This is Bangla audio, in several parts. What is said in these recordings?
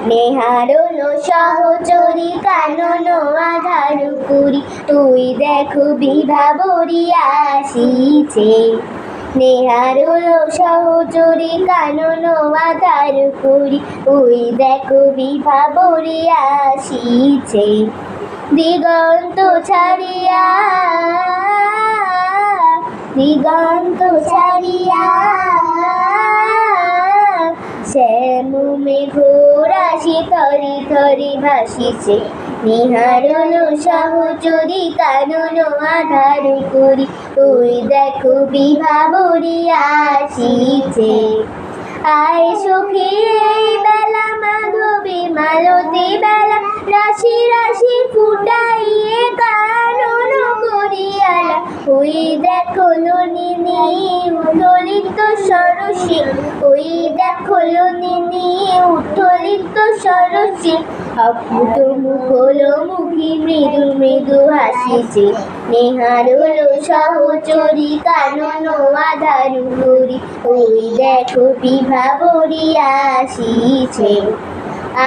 নেহারল সহচরী কানন আধার পুরী, তুই দেখো বিভাবরী আসিছে। নেহারল সহচরী কানন আধার পুরী, তুই দেখো বিভাবরী আসিছে। দিগন্ত ছাড়িয়া, দিগন্ত ছাড়িয়া শ্যাম মেঘ রাশি থরি থরি ভাসিছে। নেহারল সহচরী কানন আধার পুরী, তুই দেখো বিভাবরী আসিছে। আয় সখী এই বেলা মাধবী মালতী বেলা, রাশি রাশি ফুটাইয়ে কানন করিয়ালা। ওই দেখো ননিনী উত্তোলিত সরসী, ওই দেখো ননিনী উত্তোলিত সরসী। অপ্লুত মুকুল মুখী মৃদু মৃদু হাসিছে। নেহারল সহচরী কানন আধার পুরী, ওই দেখো বিভাবরী আসিছে।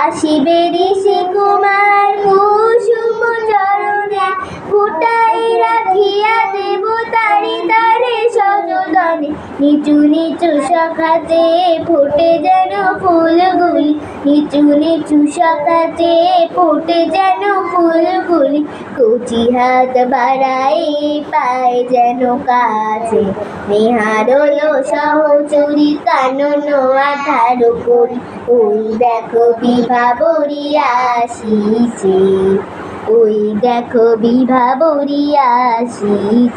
আসিবে ঋষি কুমার কুসুম চরণে, ফুটাই রাখিয়া দেব তারি তারে সযতনে। নিচু নিচু শাখাতে ফোটে যেন ফুলগুলি, নিচু নিচু শাখাতে ফোটে যেন ফুলগুলি। কচি হাত বাড়াই পায় যেন কাছে। নেহারল সহচরী কানন আধার পুরী, ওই দেখো বিভাবরী আসিছে। ওই দেখো বিভাবরী আসিছে।